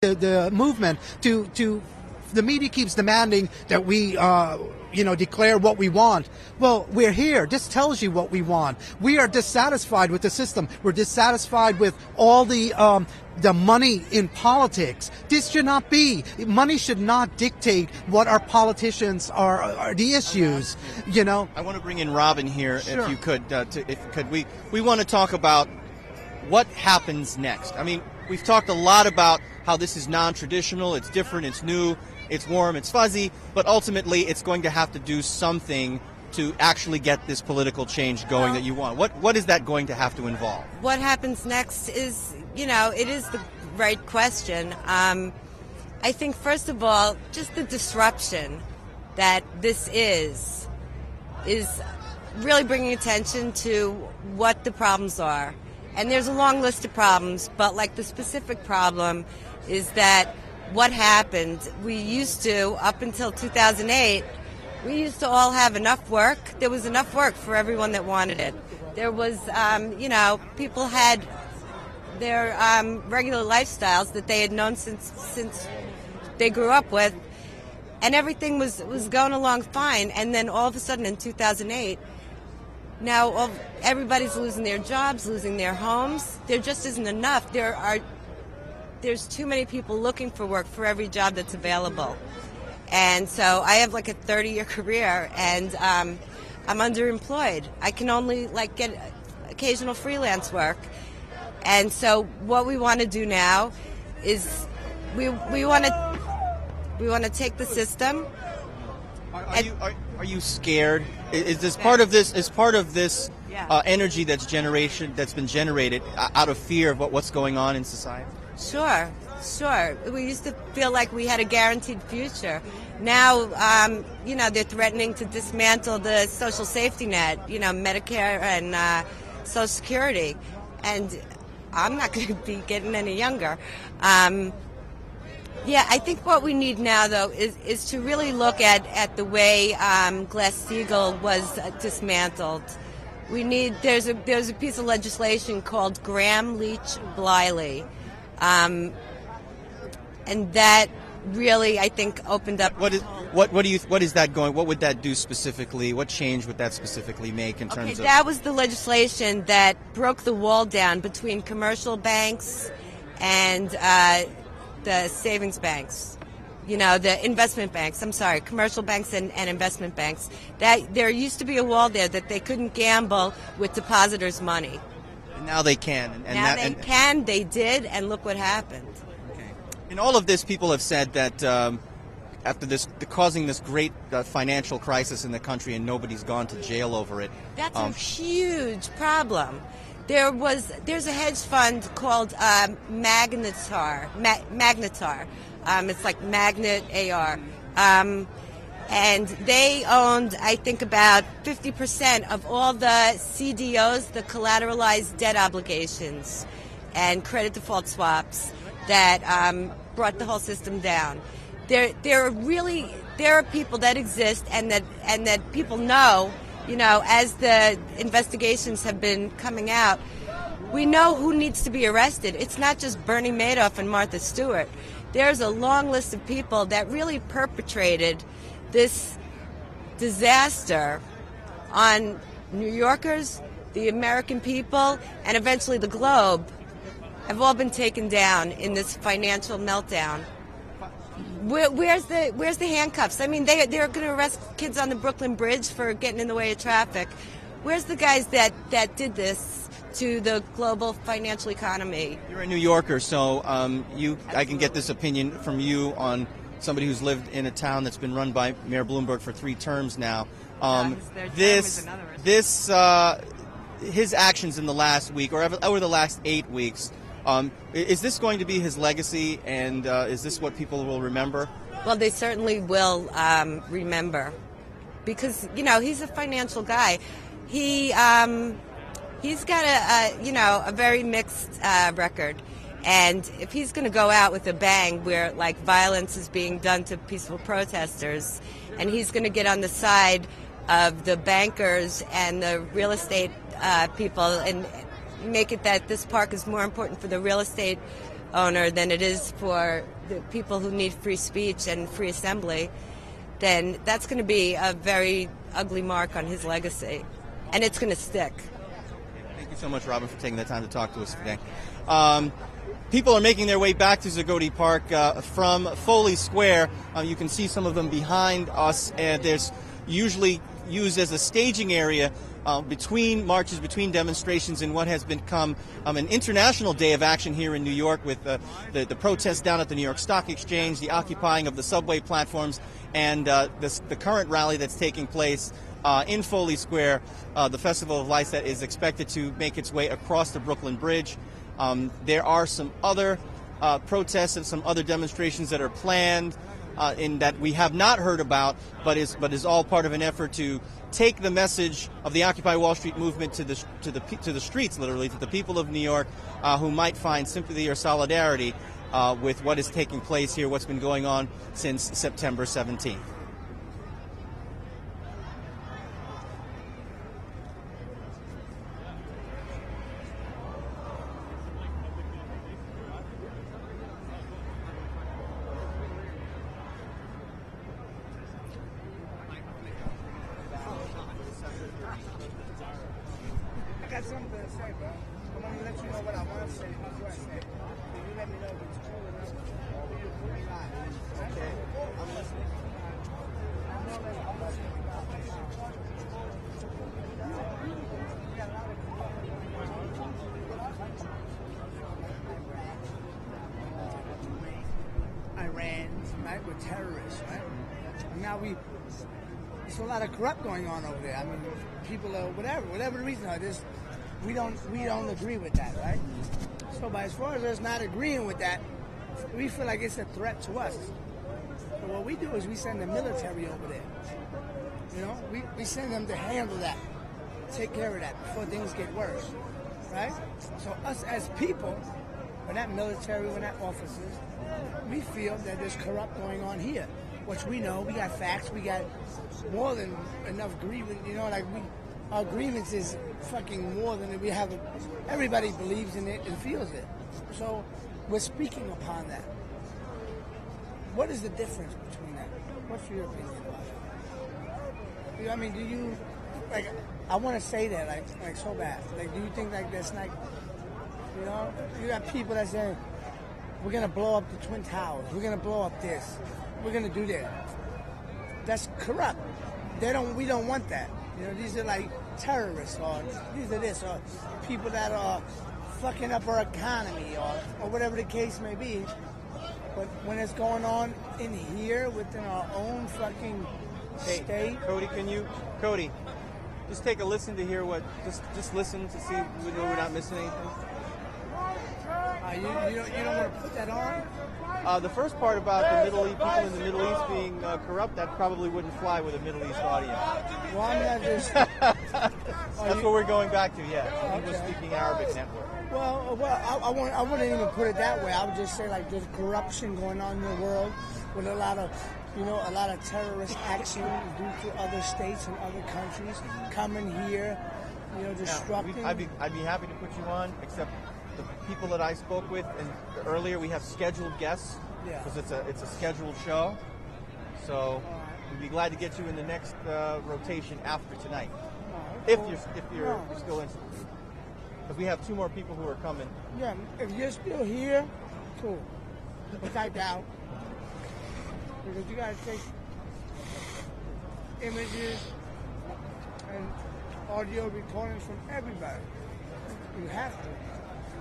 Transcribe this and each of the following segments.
the movement to the media keeps demanding that we declare what we want. Well, we're here. This tells you what we want. We are dissatisfied with the system. We're dissatisfied with all the money in politics. This should not be. Money should not dictate what our politicians are the issues. I want to bring in Robin here, Sure. if you could. We want to talk about what happens next. I mean, we've talked a lot about how this is non-traditional, it's different, it's new, it's warm, it's fuzzy, but ultimately it's going to have to do something to actually get this political change going that you want. What is that going to have to involve? What happens next is, it is the right question. I think, first of all, just the disruption that this is really bringing attention to what the problems are. And there's a long list of problems, but like the specific problem is that what happened, we used to, up until 2008, we used to all have enough work. There was enough work for everyone that wanted it. There was, people had their regular lifestyles that they had known since they grew up with, and everything was going along fine. And then all of a sudden in 2008, now everybody's losing their jobs, losing their homes. There just isn't enough. There's too many people looking for work for every job that's available. And so I have like a 30-year career, and I'm underemployed. I can only get occasional freelance work. And so what we want to do now is we want to take the system. Are you scared? Is this part of this? Is part of this energy that's been generated out of fear of what's going on in society? Sure. We used to feel like we had a guaranteed future. Now, they're threatening to dismantle the social safety net, Medicare and Social Security. And I'm not going to be getting any younger. I think what we need now, though, is to really look at the way Glass-Steagall was dismantled. There's a piece of legislation called Gramm-Leach-Bliley. And that really, I think, opened up. What is that going? What would that do specifically? What change would that specifically make in terms of? That was the legislation that broke the wall down between commercial banks and the savings banks. The investment banks. I'm sorry, commercial banks and investment banks. That there used to be a wall there that they couldn't gamble with depositors' money. And now they can. They did, and look what happened. Okay. In all of this, people have said that after causing this great financial crisis in the country, and nobody's gone to jail over it. That's a huge problem. There's a hedge fund called Magnetar. It's like Magnet AR. And they owned, I think, about 50% of all the CDOs, the collateralized debt obligations, and credit default swaps that brought the whole system down. There are people that exist and that people know. As the investigations have been coming out, we know who needs to be arrested. It's not just Bernie Madoff and Martha Stewart. There's a long list of people that really perpetrated this disaster on New Yorkers, the American people, and eventually the globe, have all been taken down in this financial meltdown. Where's the handcuffs? I mean, they're going to arrest kids on the Brooklyn Bridge for getting in the way of traffic. Where's the guys that did this to the global financial economy? You're a New Yorker, so I can get this opinion from you on somebody who's lived in a town that's been run by Mayor Bloomberg for 3 terms now. His actions in the last week, or over the last 8 weeks, is this going to be his legacy, and is this what people will remember? Well, they certainly will remember, because he's a financial guy. He's got a very mixed record. And if he's going to go out with a bang where violence is being done to peaceful protesters, and he's going to get on the side of the bankers and the real estate people and make it that this park is more important for the real estate owner than it is for the people who need free speech and free assembly, then that's going to be a very ugly mark on his legacy, and it's going to stick. Thank you so much, Robin, for taking the time to talk to us today. People are making their way back to Zagodi Park from Foley Square. You can see some of them behind us, and there's usually used as a staging area between marches, between demonstrations, in what has become an international day of action here in New York, with the protests down at the New York Stock Exchange, the occupying of the subway platforms, and the current rally that's taking place in Foley Square, the Festival of Lights, that is expected to make its way across the Brooklyn Bridge. There are some other protests and some other demonstrations that are planned in that we have not heard about, but is all part of an effort to take the message of the Occupy Wall Street movement to the streets, literally, to the people of New York who might find sympathy or solidarity with what is taking place here, what's been going on since September 17th. I got something to say, bro. I'm gonna let you know what I want to say. You let me know if it's true enough. Okay, I'm listening. Iran tonight with terrorists, right? And now there's a lot of corrupt going on over there. I mean, people are whatever the reason is, we don't agree with that, right? So, but as far as us not agreeing with that, we feel like it's a threat to us. So what we do is we send the military over there. You know, we send them to handle that, take care of that before things get worse, right? So us as people, we're not military, we're not officers, we feel that there's corrupt going on here, which we know, we got facts, we got more than enough grievance, you know, like our grievance is fucking more than we have. Everybody believes in it and feels it. So we're speaking upon that. What is the difference between that? What's your opinion about it? You know, I mean, do you, like, I want to say that, like so bad. Like, do you think like that's like, you know, you got people that say, we're going to blow up the Twin Towers, we're going to blow up this, we're going to do that. That's corrupt. We don't want that. You know, these are like terrorists, or these are this, or people that are fucking up our economy, or whatever the case may be. But when it's going on in here within our own fucking state. Cody, just take a listen to hear what, just listen to see we're not missing anything. You don't want to put that on? The first part about the Middle East, people in the Middle East being corrupt, that probably wouldn't fly with a Middle East audience. Well, I'm not just... That's what we're going back to, yeah. English-speaking Arabic network. Well, I wouldn't even put it that way. I would just say, like, there's corruption going on in the world with a lot of terrorist action due to other states and other countries coming here, you know, disrupting. I'd be happy to put you on, except the people that I spoke with earlier, we have scheduled guests because it's a scheduled show. So we'd be glad to get you in the next rotation after tonight, if you're still interested. Because we have 2 more people who are coming. Yeah, if you're still here, cool. Which I doubt. Because you gotta take images and audio recordings from everybody. You have to.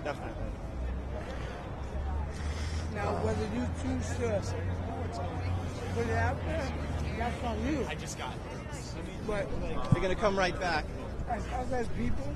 Definitely. Now, whether you choose to put it out there, that's on you. I just got it. But They're going to come right back. as people,